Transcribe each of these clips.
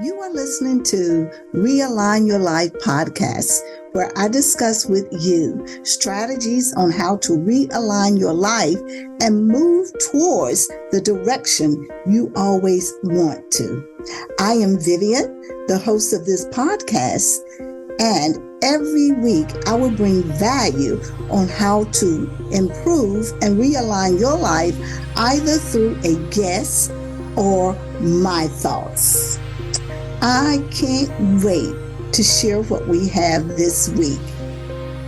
You are listening to Realign Your Life podcast, where I discuss with you strategies on how to realign your life and move towards the direction you always want to. I am Vivian, the host of this podcast, and every week I will bring value on how to improve and realign your life either through a guest or my thoughts. I can't wait to share what we have this week.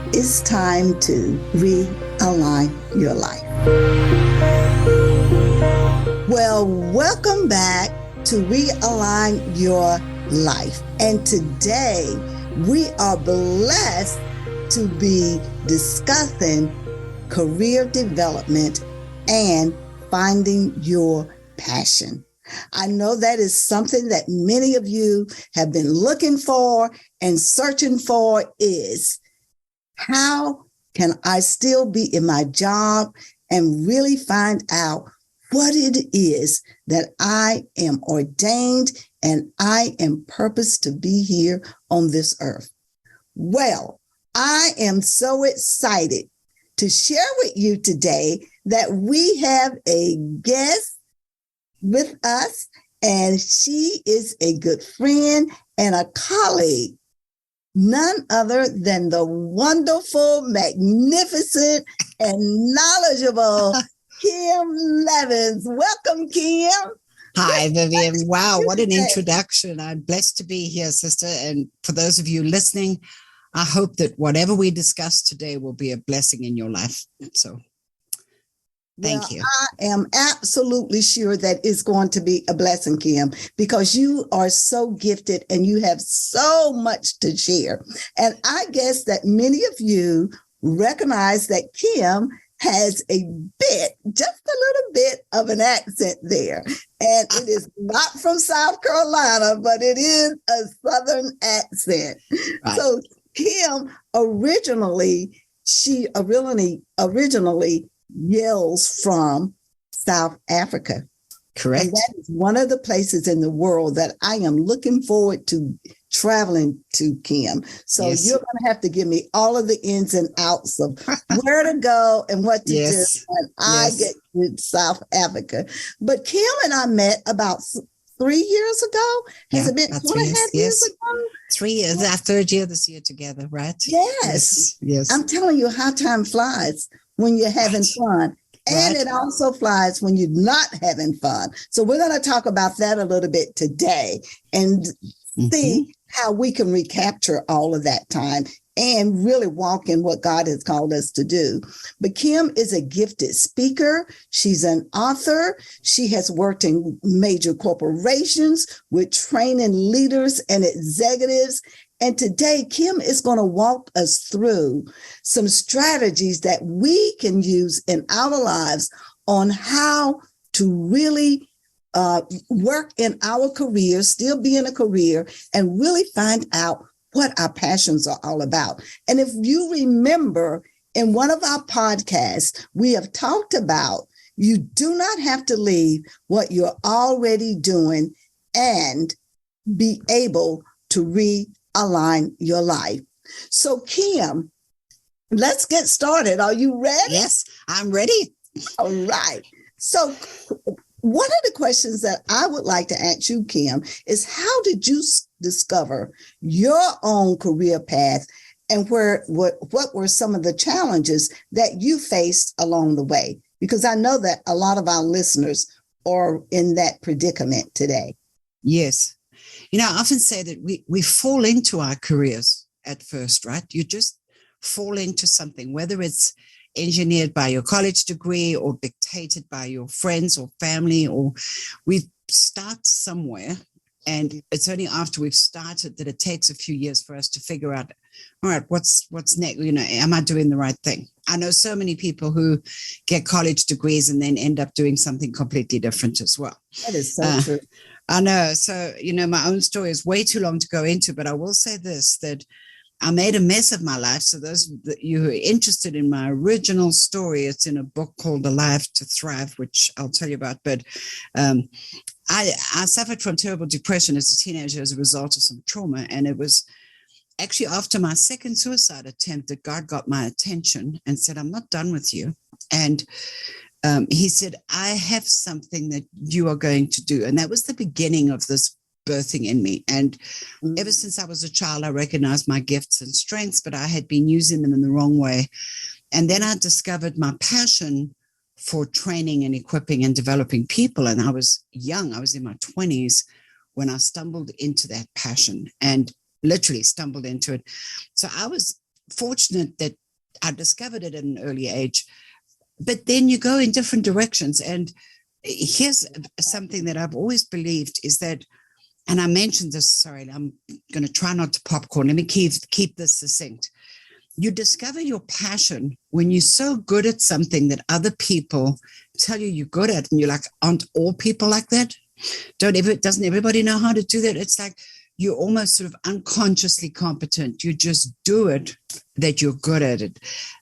It's time to realign your life. Well, welcome back to Realign Your Life. And today we are blessed to be discussing career development and finding your passion. I know that is something that many of you have been looking for and searching for is how can I still be in my job and really find out what it is that I am ordained and I am purposed to be here on this earth. Well, I am so excited to share with you today that we have a guest with us, and she is a good friend and a colleague, none other than the wonderful, magnificent, and knowledgeable Kim Levings. Welcome, Kim. Hi, Vivian. Wow, what an introduction. I'm blessed to be here, sister. And for those of you listening, I hope that whatever we discuss today will be a blessing in your life. So thank you. I am absolutely sure that it's going to be a blessing, Kim, because you are so gifted and you have so much to share. And I guess that many of you recognize that Kim has just a little bit of an accent there. And it is not from South Carolina, but it is a Southern accent. Right. So Kim originally hails from South Africa. Correct. And that is one of the places in the world that I am looking forward to traveling to, Kim. So yes. You're going to have to give me all of the ins and outs of where to go and what to do when I get to South Africa. But Kim and I met about 3 years ago. Has it been 2.5 years ago? 3 years. Our third year this year together, right? Yes. I'm telling you how time flies when you're having fun. And it also flies when you're not having fun. So we're going to talk about that a little bit today and see how we can recapture all of that time and really walk in what God has called us to do. But Kim is a gifted speaker. She's an author. She has worked in major corporations with training leaders and executives. And today, Kim is going to walk us through some strategies that we can use in our lives on how to really work in our career, still be in a career, and really find out what our passions are all about. And if you remember, in one of our podcasts, we have talked about you do not have to leave what you're already doing and be able to realign your life. So, Kim, let's get started. Are you ready? Yes, I'm ready. All right. So, one of the questions that I would like to ask you, Kim, is how did you discover your own career path and what were some of the challenges that you faced along the way? Because I know that a lot of our listeners are in that predicament today. Yes. You know, I often say that we fall into our careers at first, right? You just fall into something, whether it's engineered by your college degree or dictated by your friends or family, or we start somewhere. And it's only after we've started that it takes a few years for us to figure out, all right, what's next? You know, am I doing the right thing? I know so many people who get college degrees and then end up doing something completely different as well. That is so true. I know. So, you know, my own story is way too long to go into, but I will say this, that I made a mess of my life. So those that you who are interested in my original story, it's in a book called Alive to Thrive, which I'll tell you about. But I suffered from terrible depression as a teenager as a result of some trauma. And it was actually after my second suicide attempt that God got my attention and said, I'm not done with you. And he said, I have something that you are going to do. And that was the beginning of this birthing in me. And ever since I was a child, I recognized my gifts and strengths, but I had been using them in the wrong way. And then I discovered my passion for training and equipping and developing people. And I was young. I was in my 20s when I stumbled into that passion and literally stumbled into it. So I was fortunate that I discovered it at an early age. But then you go in different directions. And here's something that I've always believed is that, and I mentioned this, sorry, I'm going to try not to popcorn. Let me keep this succinct. You discover your passion when you're so good at something that other people tell you you're good at. And you're like, aren't all people like that? Doesn't everybody know how to do that? It's like you're almost sort of unconsciously competent. You just do it, that you're good at it.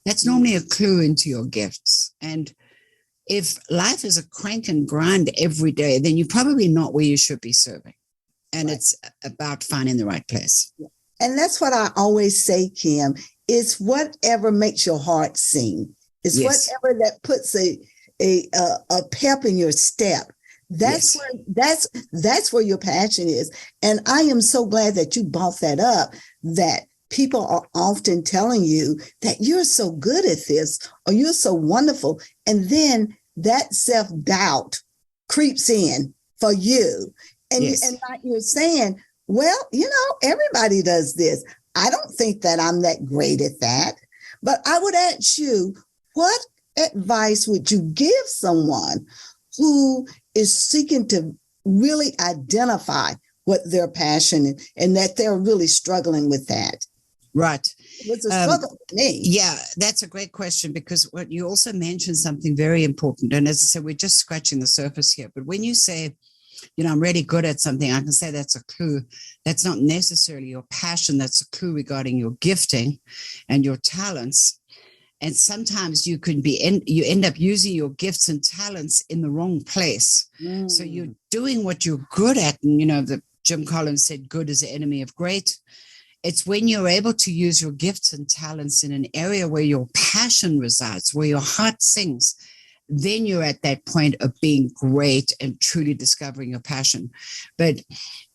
That's normally a clue into your gifts. And if life is a crank and grind every day, then you're probably not where you should be serving. And It's about finding the right place. And that's what I always say, Kim, is whatever makes your heart sing. It's whatever that puts a pep in your step. That's where your passion is. And I am so glad that you brought that up, that people are often telling you that you're so good at this or you're so wonderful. And then that self-doubt creeps in for you. And, and like you're saying, well, everybody does this. I don't think that I'm that great at that. But I would ask you, what advice would you give someone who is seeking to really identify what their passion is and that they're really struggling with that? Right. It was a struggle for me. Yeah, that's a great question, because what you also mentioned something very important. And as I said, we're just scratching the surface here. But when you say, I'm really good at something, I can say that's a clue. That's not necessarily your passion. That's a clue regarding your gifting and your talents. And sometimes you end up using your gifts and talents in the wrong place. So you're doing what you're good at. And, Jim Collins said, good is the enemy of great. It's when you're able to use your gifts and talents in an area where your passion resides, where your heart sings, then you're at that point of being great and truly discovering your passion. But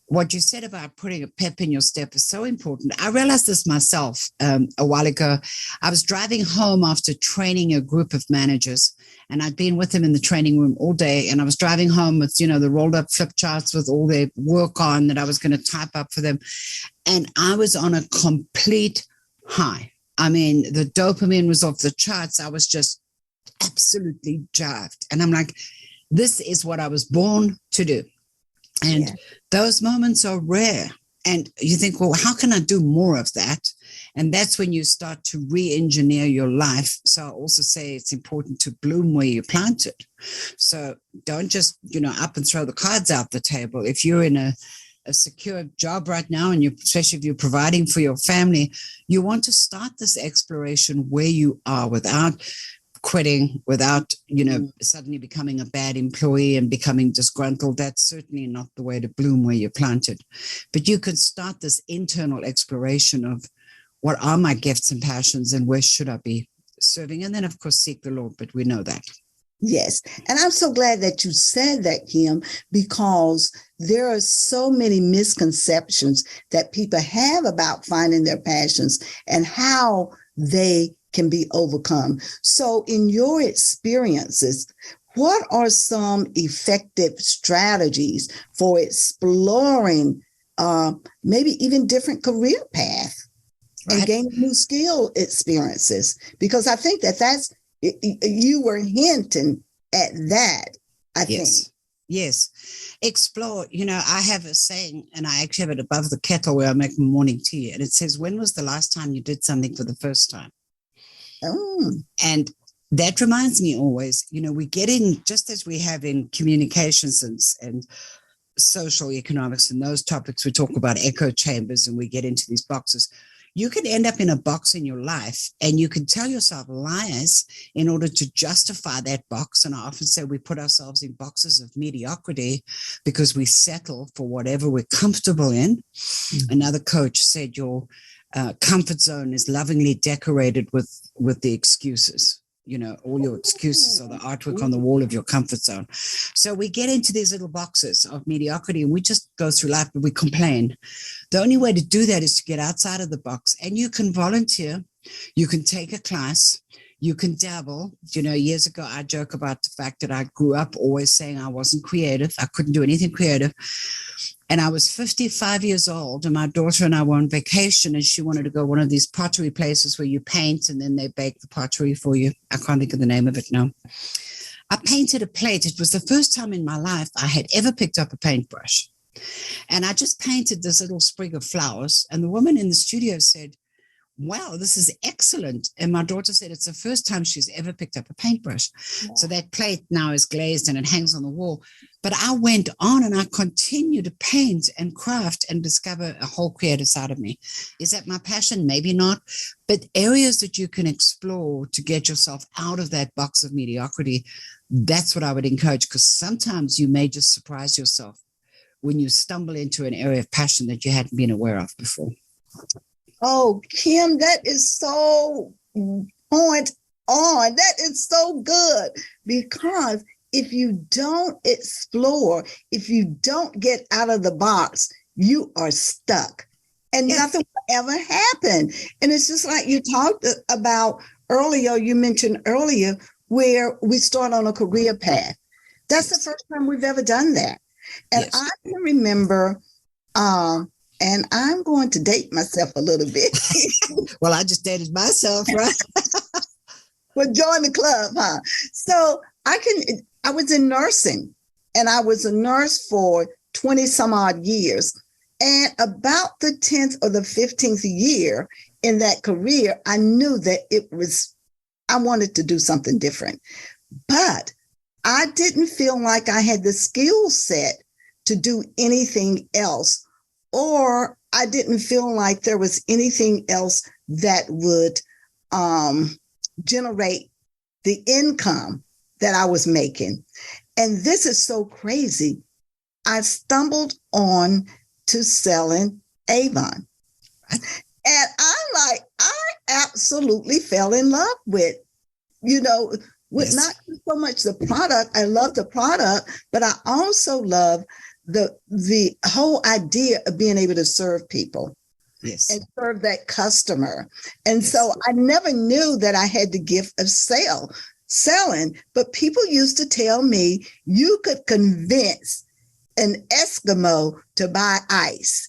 what you said about putting a pep in your step is so important. I realized this myself a while ago. I was driving home after training a group of managers, and I'd been with them in the training room all day. And I was driving home with, the rolled up flip charts with all their work on that I was going to type up for them. And I was on a complete high. I mean, the dopamine was off the charts. I was just absolutely jived. And I'm like, this is what I was born to do. And those moments are rare. And you think, well, how can I do more of that? And that's when you start to re-engineer your life. So I also say it's important to bloom where you planted. So don't just, up and throw the cards out the table. If you're in a secure job right now, and especially if you're providing for your family, you want to start this exploration where you are without quitting, without, suddenly becoming a bad employee and becoming disgruntled. That's certainly not the way to bloom where you're planted. But you can start this internal exploration of what are my gifts and passions and where should I be serving? And then, of course, seek the Lord, but we know that. Yes. And I'm so glad that you said that, Kim, because there are so many misconceptions that people have about finding their passions and how they can be overcome. So in your experiences, what are some effective strategies for exploring maybe even different career paths and gaining new skill experiences? Because I think that's, you were hinting at that, I think. Yes. Explore. I have a saying, and I actually have it above the kettle where I make my morning tea. And it says, when was the last time you did something for the first time? Oh. And that reminds me always, we get in, just as we have in communications and social economics and those topics, we talk about echo chambers and we get into these boxes. you can end up in a box in your life, and you can tell yourself lies in order to justify that box. And I often say we put ourselves in boxes of mediocrity because we settle for whatever we're comfortable in. Another coach said your comfort zone is lovingly decorated with the excuses. All your excuses are the artwork on the wall of your comfort zone. So we get into these little boxes of mediocrity, and we just go through life, but we complain. The only way to do that is to get outside of the box, and you can volunteer. You can take a class. You can dabble. Years ago, I joke about the fact that I grew up always saying I wasn't creative. I couldn't do anything creative. And I was 55 years old, and my daughter and I were on vacation, and she wanted to go one of these pottery places where you paint and then they bake the pottery for you. I can't think of the name of it now. I painted a plate. It was the first time in my life I had ever picked up a paintbrush. And I just painted this little sprig of flowers. And the woman in the studio said, "Wow, this is excellent." And my daughter said it's the first time she's ever picked up a paintbrush. Yeah. So that plate now is glazed and it hangs on the wall. But I went on and I continued to paint and craft and discover a whole creative side of me. Is that my passion? Maybe not. But areas that you can explore to get yourself out of that box of mediocrity, that's what I would encourage, because sometimes you may just surprise yourself when you stumble into an area of passion that you hadn't been aware of before. Oh, Kim, that is so point on. That is so good, because if you don't explore, if you don't get out of the box, you are stuck and nothing will ever happen. And it's just like you talked about earlier, you mentioned earlier, where we start on a career path. That's the first time we've ever done that. And I can remember, and I'm going to date myself a little bit. Well, I just dated myself, right? Well, join the club, huh? So I was in nursing, and I was a nurse for 20 some odd years. And about the 10th or the 15th year in that career, I knew that I wanted to do something different. But I didn't feel like I had the skill set to do anything else, or I didn't feel like there was anything else that would generate the income that I was making. And this is so crazy. I stumbled on to selling Avon. And I'm like, I absolutely fell in love with not so much the product. I love the product, but I also love the whole idea of being able to serve people. Yes. And serve that customer. And so I never knew that I had the gift of selling, but people used to tell me you could convince an Eskimo to buy ice.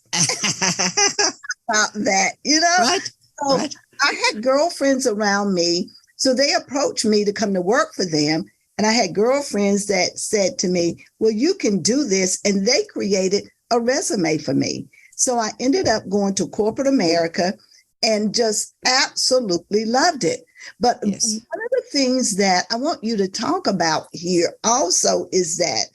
About that, Right. So right. I had girlfriends around me, so they approached me to come to work for them. And I had girlfriends that said to me, "Well, you can do this." And they created a resume for me. So I ended up going to corporate America and just absolutely loved it. But one of the things that I want you to talk about here also is that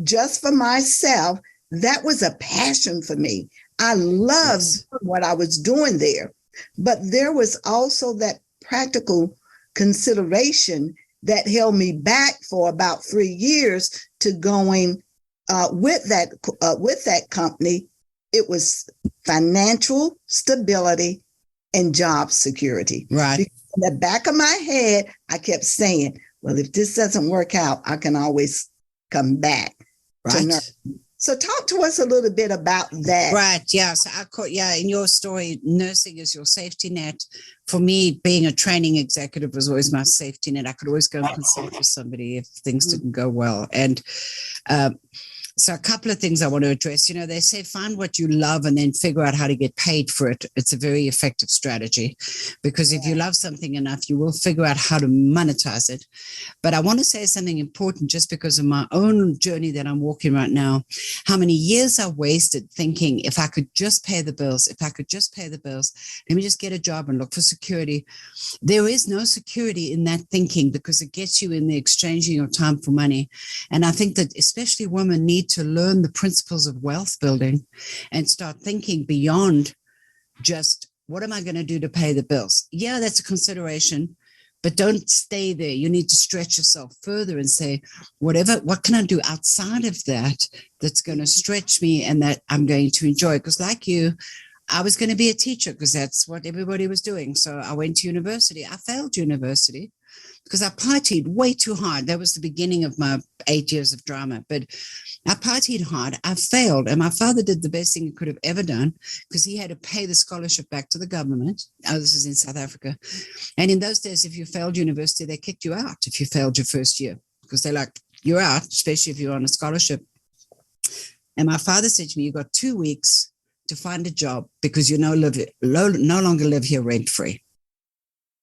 just for myself, that was a passion for me. I loved what I was doing there. But there was also that practical consideration that held me back for about 3 years to going with that company. It was financial stability and job security. Right. Because in the back of my head, I kept saying, well, if this doesn't work out, I can always come back to nursing. So talk to us a little bit about that. Right. Yeah. So in your story, nursing is your safety net. For me, being a training executive was always my safety net. I could always go and consult with somebody if things didn't go well. And so a couple of things I want to address. They say find what you love and then figure out how to get paid for it. It's a very effective strategy, because if you love something enough, you will figure out how to monetize it. But I want to say something important, just because of my own journey that I'm walking right now, how many years I wasted thinking, if I could just pay the bills, let me just get a job and look for security. There is no security in that thinking, because it gets you in the exchanging your time for money. And I think that especially women need to learn the principles of wealth building and start thinking beyond just what am I going to do to pay the bills? Yeah, that's a consideration, but don't stay there. You need to stretch yourself further and say, what can I do outside of that that's going to stretch me and that I'm going to enjoy? Because like you, I was going to be a teacher because that's what everybody was doing. So I went to university. I failed university because I partied way too hard. That was the beginning of my 8 years of drama. But I partied hard. I failed. And my father did the best thing he could have ever done because he had to pay the scholarship back to the government. Oh, this is in South Africa. And in those days, if you failed university, they kicked you out if you failed your first year because they're like, you're out, especially if you're on a scholarship. And my father said to me, you got 2 weeks to find a job because you no longer live here rent-free.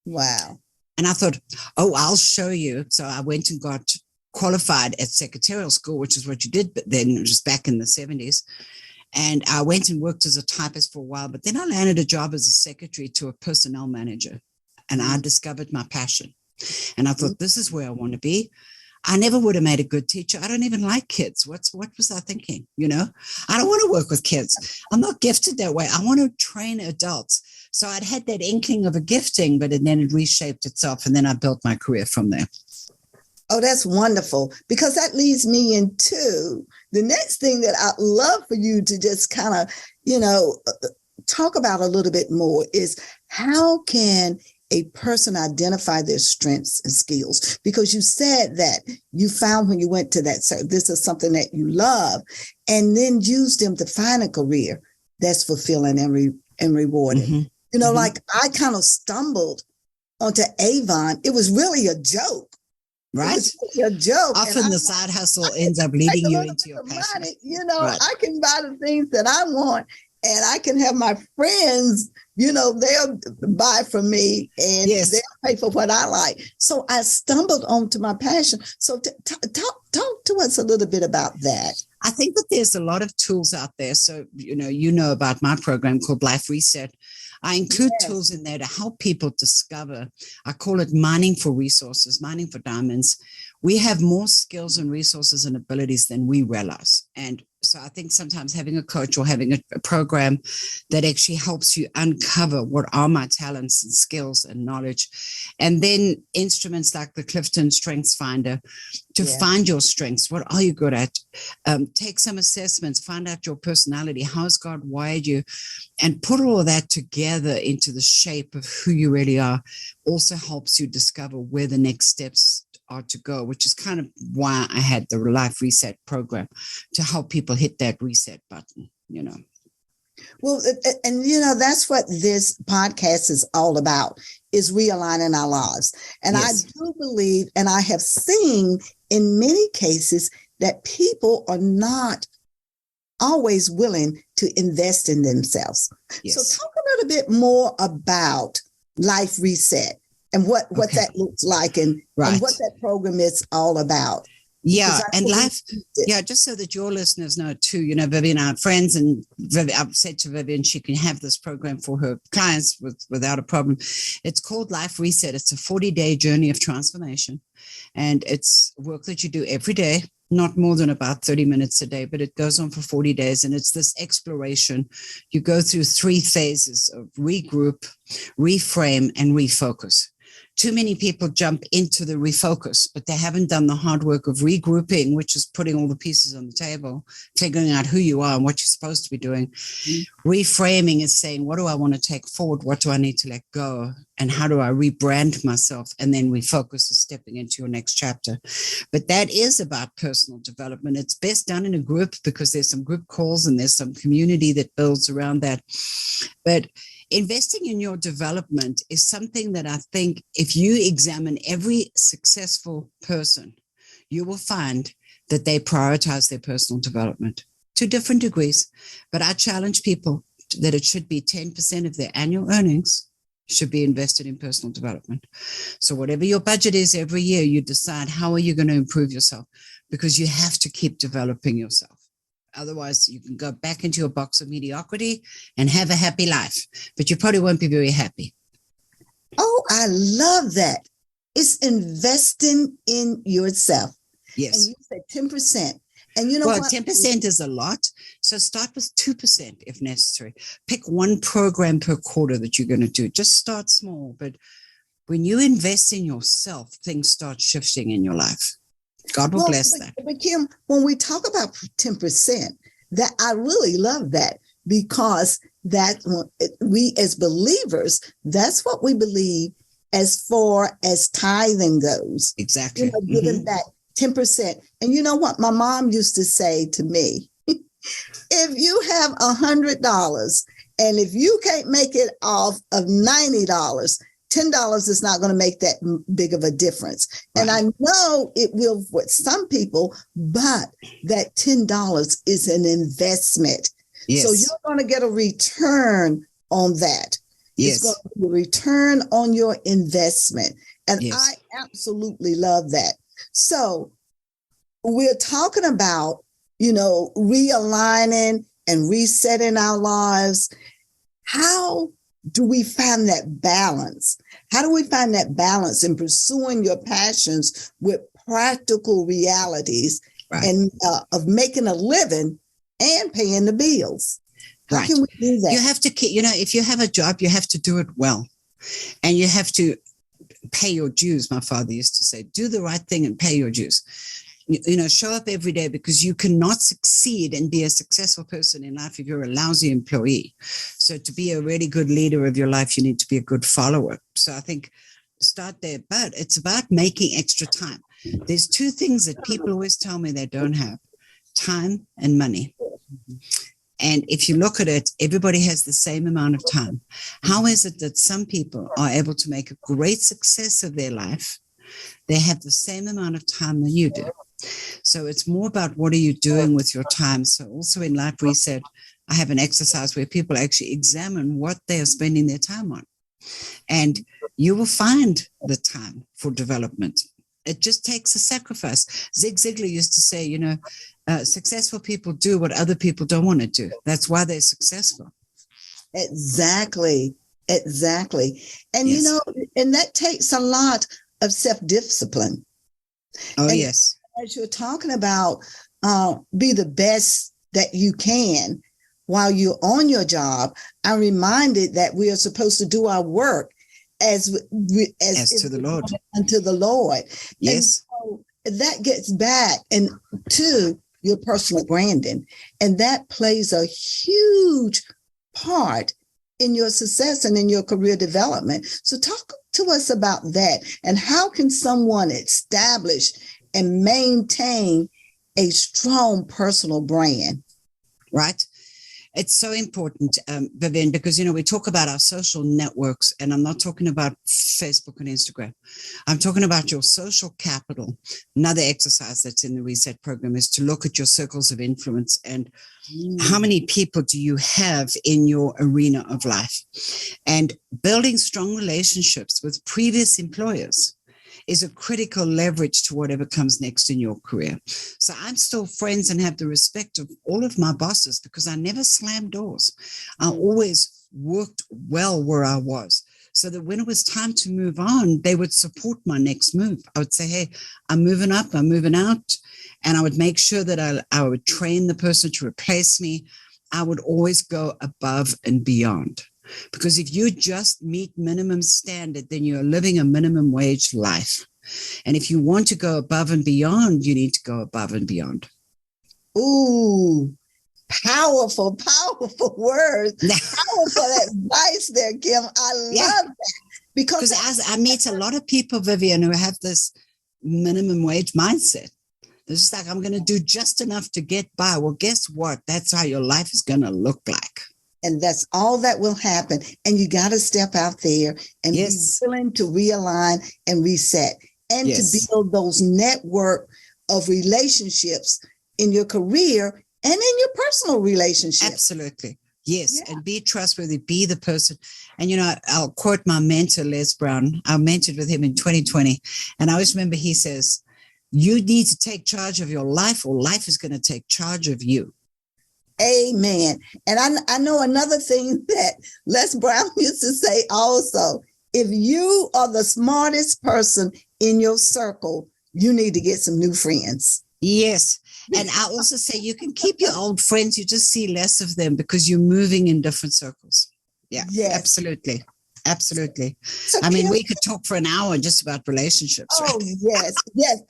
Wow. And I thought, oh, I'll show you. So I went and got qualified at secretarial school, which is what you did, but then it was back in the 70s. And I went and worked as a typist for a while, but then I landed a job as a secretary to a personnel manager. And I discovered my passion. And I thought, this is where I want to be. I never would have made a good teacher. I don't even like kids. What was I thinking? I don't want to work with kids. I'm not gifted that way. I want to train adults. So I'd had that inkling of a gifting, but then it reshaped itself. And then I built my career from there. Oh, that's wonderful, because that leads me into the next thing that I'd love for you to just kind of, talk about a little bit more is how can a person identify their strengths and skills? Because you said that you found when you went to that, so this is something that you love, and then use them to find a career that's fulfilling and rewarding. Mm-hmm. Like I kind of stumbled onto Avon. It was really a joke. Right. A joke. Often the side hustle ends up leading you into your passion. Right. I can buy the things that I want, and I can have my friends, they'll buy from me and they'll pay for what I like. So I stumbled onto my passion. So talk to us a little bit about that. I think that there's a lot of tools out there. So, you know about my program called Life Reset. I include tools in there to help people discover. I call it mining for resources, mining for diamonds. We have more skills and resources and abilities than we realize. And so I think sometimes having a coach or having a program that actually helps you uncover what are my talents and skills and knowledge. And then instruments like the Clifton Strengths Finder to find your strengths. What are you good at? Take some assessments, find out your personality. How has God wired you? And put all of that together into the shape of who you really are. Also helps you discover where the next steps are to go, which is kind of why I had the Life Reset program, to help people hit that reset button, Well, and that's what this podcast is all about, is realigning our lives. And I do believe, and I have seen in many cases, that people are not always willing to invest in themselves. So talk a little bit more about Life Reset and what that looks like and what that program is all about. Yeah, and just so that your listeners know too, Vivian, our friends, and I've said to Vivian she can have this program for her clients without a problem. It's called Life Reset. It's a 40-day journey of transformation, and it's work that you do every day, not more than about 30 minutes a day, but it goes on for 40 days, and it's this exploration. You go through 3 phases of regroup, reframe, and refocus. Too many people jump into the refocus, but they haven't done the hard work of regrouping, which is putting all the pieces on the table, figuring out who you are and what you're supposed to be doing. Mm-hmm. Reframing is saying, what do I want to take forward? What do I need to let go? And how do I rebrand myself? And then refocus is stepping into your next chapter. But that is about personal development. It's best done in a group because there's some group calls and there's some community that builds around that. But investing in your development is something that I think if you examine every successful person, you will find that they prioritize their personal development to different degrees. But I challenge people that it should be 10% of their annual earnings should be invested in personal development. So whatever your budget is every year, you decide how are you going to improve yourself, because you have to keep developing yourself. Otherwise, you can go back into a box of mediocrity and have a happy life, but you probably won't be very happy. Oh, I love that. It's investing in yourself. Yes. And you said 10%. And you know well, what? 10% is a lot. So start with 2% if necessary. Pick one program per quarter that you're going to do. Just start small. But when you invest in yourself, things start shifting in your life. God will bless that. But Kim, when we talk about 10%, that I really love that, because that we as believers, that's what we believe as far as tithing goes. Exactly. You know, giving back 10%. And you know what my mom used to say to me? If you have $100 and if you can't make it off of $90, $10 is not going to make that big of a difference. Right. And I know it will with some people, but that $10 is an investment. Yes. So you're going to get a return on that. Yes. It's going to be a return on your investment. And yes. I absolutely love that. So we're talking about, you know, realigning and resetting our lives. How do we find that balance? How do we find that balance in pursuing your passions with practical realities, right. and of making a living and paying the bills? How right. can we do that? You have to keep, you know, if you have a job, you have to do it well, and you have to pay your dues. My father used to say, do the right thing and pay your dues. You know, show up every day, because you cannot succeed and be a successful person in life if you're a lousy employee. So to be a really good leader of your life, you need to be a good follower. So I think start there, but it's about making extra time. There's two things that people always tell me they don't have: time and money. And if you look at it, everybody has the same amount of time. How is it that some people are able to make a great success of their life? They have the same amount of time that you do. So it's more about what are you doing with your time. So also in Life Reset, I have an exercise where people actually examine what they are spending their time on. And you will find the time for development. It just takes a sacrifice. Zig Ziglar used to say, you know, successful people do what other people don't want to do. That's why they're successful. Exactly. Exactly. And, yes. you know, and that takes a lot of self-discipline. Oh, and yes. As you're talking about, be the best that you can while you're on your job, I'm reminded that we are supposed to do our work as to the Lord. Unto the Lord. Yes. And so that gets back to your personal branding. And that plays a huge part in your success and in your career development. So talk to us about that. And how can someone establish and maintain a strong personal brand? Right. It's so important, Vivian, because, you know, we talk about our social networks, and I'm not talking about Facebook and Instagram. I'm talking about your social capital. Another exercise that's in the Reset program is to look at your circles of influence and how many people do you have in your arena of life, and building strong relationships with previous employers is a critical leverage to whatever comes next in your career. So I'm still friends and have the respect of all of my bosses because I never slammed doors. I always worked well where I was, so that when it was time to move on, they would support my next move. I would say, hey, I'm moving up, I'm moving out. And I would make sure that I would train the person to replace me. I would always go above and beyond. Because if you just meet minimum standard, then you're living a minimum wage life. And if you want to go above and beyond, you need to go above and beyond. Ooh, powerful, powerful words. Powerful advice there, Kim. I love that. Because as I meet a lot of people, Vivian, who have this minimum wage mindset. They're just like, I'm going to do just enough to get by. Well, guess what? That's how your life is going to look like. And that's all that will happen. And you got to step out there and be willing to realign and reset and to build those network of relationships in your career and in your personal relationships. Absolutely. Yes. Yeah. And be trustworthy, be the person. And, you know, I'll quote my mentor, Les Brown. I mentored with him in 2020. And I always remember he says, you need to take charge of your life, or life is going to take charge of you. Amen. And I know another thing that Les Brown used to say also, if you are the smartest person in your circle, you need to get some new friends. Yes. And I also say you can keep your old friends. You just see less of them because you're moving in different circles. Yeah, yes. Absolutely. Absolutely. So I mean, we could talk for an hour just about relationships. Oh, right? Yes.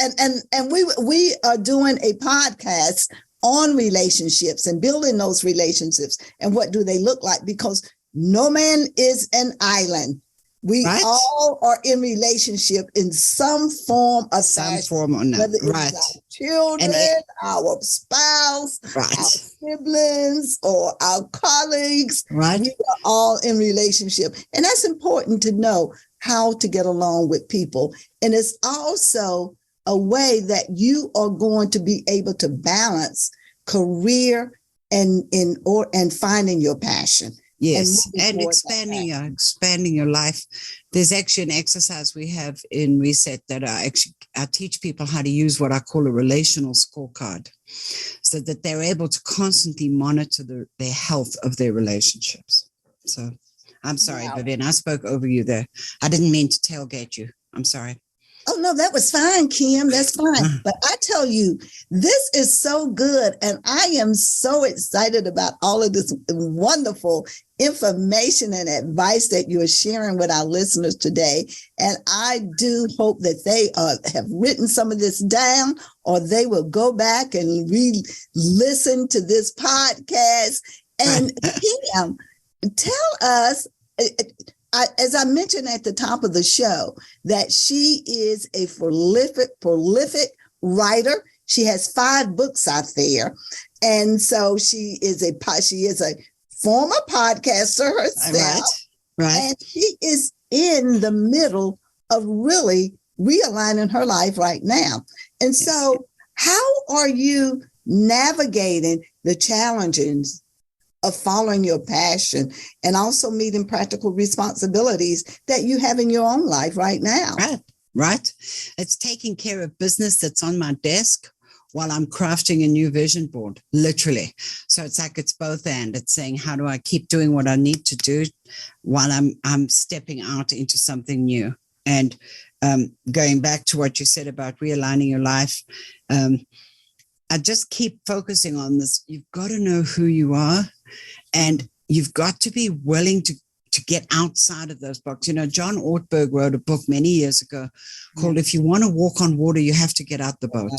And we are doing a podcast on relationships and building those relationships and what do they look like, because no man is an island. We all are in relationship in some form of fashion, form or not. Whether it's our children, our spouse, our siblings, or our colleagues. We are all in relationship. And that's important to know how to get along with people. And it's also a way that you are going to be able to balance career and finding your passion. Yes, and expanding your life. There's actually an exercise we have in Reset that I teach people how to use what I call a relational scorecard, so that they're able to constantly monitor their health of their relationships. So I'm sorry, Vivian, I spoke over you there. I didn't mean to tailgate you. I'm sorry. Oh, no, that was fine, Kim. That's fine. But I tell you, this is so good. And I am so excited about all of this wonderful information and advice that you are sharing with our listeners today. And I do hope that they have written some of this down, or they will go back and listen to this podcast. And Kim, tell us, as I mentioned at the top of the show, that she is a prolific writer. She has 5 books out there. And so she is a former podcaster herself. Right. And she is in the middle of really realigning her life right now. And so how are you navigating the challenges of following your passion and also meeting practical responsibilities that you have in your own life right now? Right. It's taking care of business that's on my desk while I'm crafting a new vision board, literally. So it's like it's both and. It's saying, how do I keep doing what I need to do while I'm stepping out into something new? And going back to what you said about realigning your life, I just keep focusing on this. You've got to know who you are, and you've got to be willing to get outside of those boxes. You know, John Ortberg wrote a book many years ago called If You Want to Walk on Water, You Have to Get Out the Boat.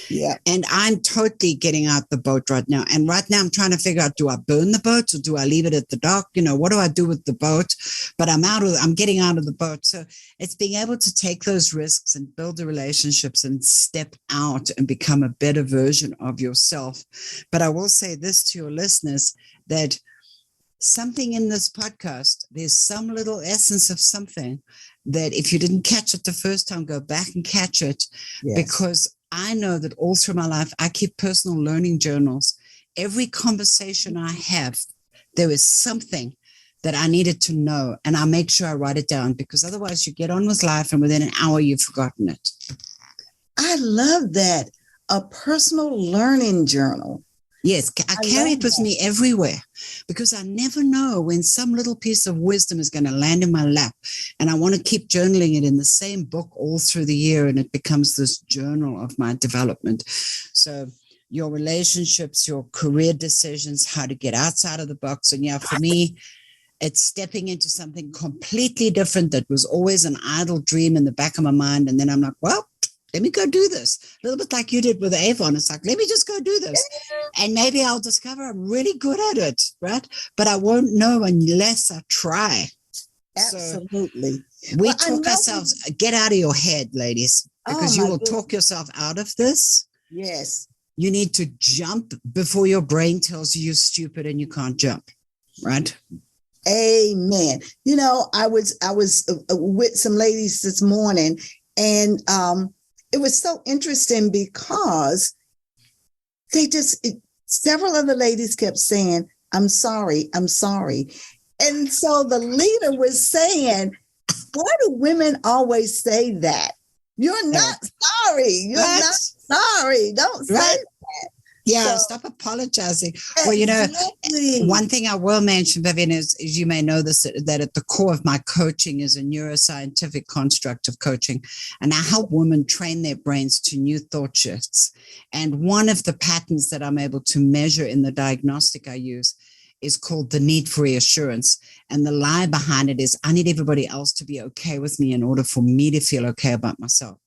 Yeah. And I'm totally getting out the boat right now. And right now I'm trying to figure out, do I burn the boat or do I leave it at the dock? You know, what do I do with the boat? But I'm getting out of the boat. So it's being able to take those risks and build the relationships and step out and become a better version of yourself. But I will say this to your listeners, that something in this podcast, there's some little essence of something that if you didn't catch it the first time, go back and catch it. Because I know that all through my life, I keep personal learning journals. Every conversation I have, there is something that I needed to know, and I make sure I write it down, because otherwise you get on with life and within an hour you've forgotten it. I love that. A personal learning journal. Yes, I carry it with me everywhere, because I never know when some little piece of wisdom is going to land in my lap. And I want to keep journaling it in the same book all through the year, and it becomes this journal of my development. So your relationships, your career decisions, how to get outside of the box. And yeah, for me, it's stepping into something completely different that was always an idle dream in the back of my mind. And then I'm like, well, let me go do this. A little bit like you did with Avon. It's like, let me just go do this. And maybe I'll discover I'm really good at it, right? But I won't know unless I try. Absolutely. So we talk ourselves, get out of your head, ladies, because you will talk yourself out of this. Yes. You need to jump before your brain tells you you're stupid and you can't jump, right? Amen. You know, I was with some ladies this morning, and it was so interesting because several of the ladies kept saying, I'm sorry. And so the leader was saying, why do women always say that? You're not sorry. You're not sorry. Don't say that. Yeah, stop apologizing. Well, one thing I will mention, Vivian, is you may know this, that at the core of my coaching is a neuroscientific construct of coaching. And I help women train their brains to new thought shifts. And one of the patterns that I'm able to measure in the diagnostic I use is called the need for reassurance. And the lie behind it is I need everybody else to be okay with me in order for me to feel okay about myself.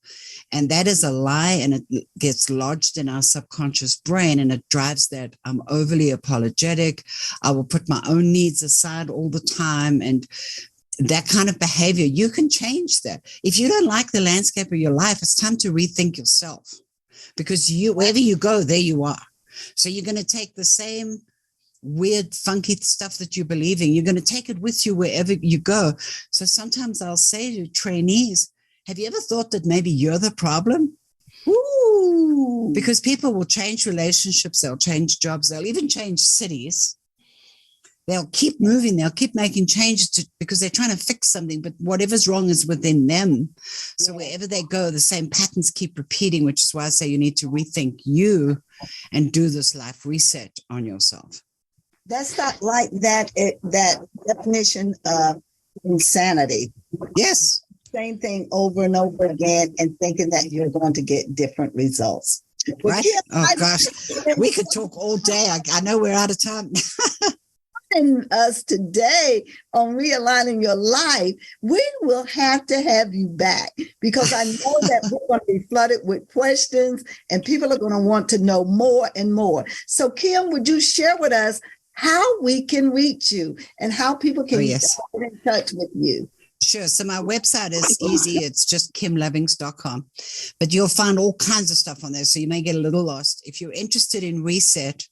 And that is a lie, and it gets lodged in our subconscious brain, and it drives that I'm overly apologetic. I will put my own needs aside all the time. And that kind of behavior, you can change that. If you don't like the landscape of your life, it's time to rethink yourself, because wherever you go, there you are. So you're going to take the same weird, funky stuff that you're believing. You're going to take it with you wherever you go. So sometimes I'll say to trainees, have you ever thought that maybe you're the problem? Ooh. Because people will change relationships, they'll change jobs, they'll even change cities. They'll keep moving, they'll keep making changes because they're trying to fix something, but whatever's wrong is within them. So wherever they go, the same patterns keep repeating, which is why I say you need to rethink you and do this life reset on yourself. That's not like that definition of insanity. Yes. Same thing over and over again and thinking that you're going to get different results. Right? Gosh, we could talk all day. I know we're out of time. Us today on realigning your life, we will have to have you back, because I know that we're going to be flooded with questions and people are going to want to know more and more. So Kim, would you share with us how we can reach you and how people can get in touch with you? Sure. So my website is easy. It's just kimlevings.com. But you'll find all kinds of stuff on there, so you may get a little lost. If you're interested in reset,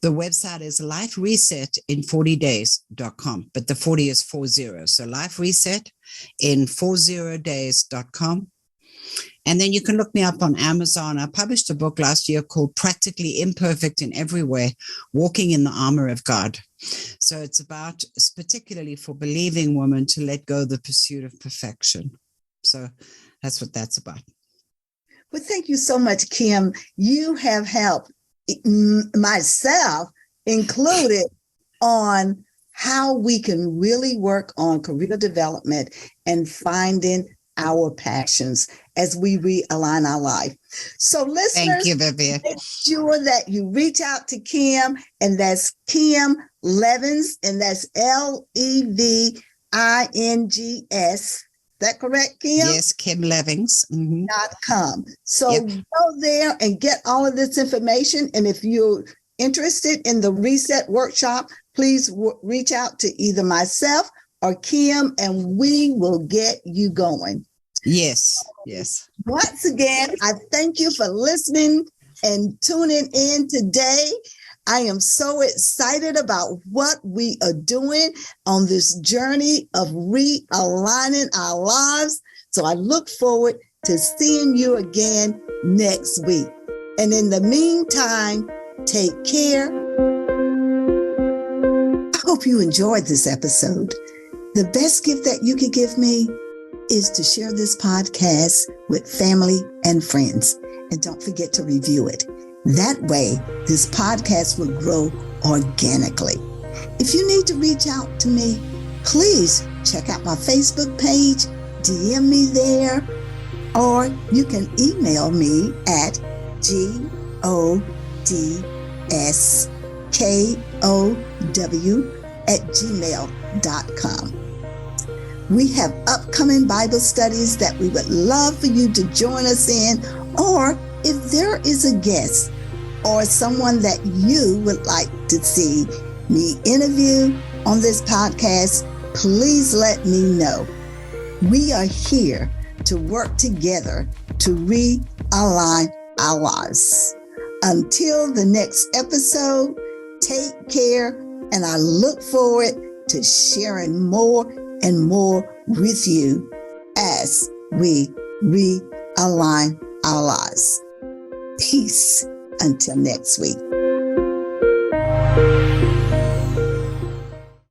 the website is liferesetin40days.com. But the 40 is 40. So liferesetin40days.com. And then you can look me up on Amazon. I published a book last year called Practically Imperfect in Every Way, Walking in the Armor of God. So it's particularly for believing women to let go of the pursuit of perfection. So that's what that's about. Well, thank you so much, Kim. You have helped myself included on how we can really work on career development and finding our passions as we realign our life. So listeners, thank you, Vivian. Make sure that you reach out to Kim, and that's Kim Levings, and that's Levings. Is that correct, Kim? Yes, Kim Levings. Mm-hmm. .com. So go there and get all of this information. And if you're interested in the Reset Workshop, please reach out to either myself or Kim, and we will get you going. Yes. Once again, I thank you for listening and tuning in today. I am so excited about what we are doing on this journey of realigning our lives. So I look forward to seeing you again next week. And in the meantime, take care. I hope you enjoyed this episode. The best gift that you could give me is to share this podcast with family and friends. And don't forget to review it. That way, this podcast will grow organically. If you need to reach out to me, please check out my Facebook page, DM me there, or you can email me at godskow@gmail.com. We have upcoming Bible studies that we would love for you to join us in, or if there is a guest or someone that you would like to see me interview on this podcast, please let me know. We are here to work together to realign our lives. Until the next episode, take care, and I look forward to sharing more and more with you as we realign our lives. Peace until next week.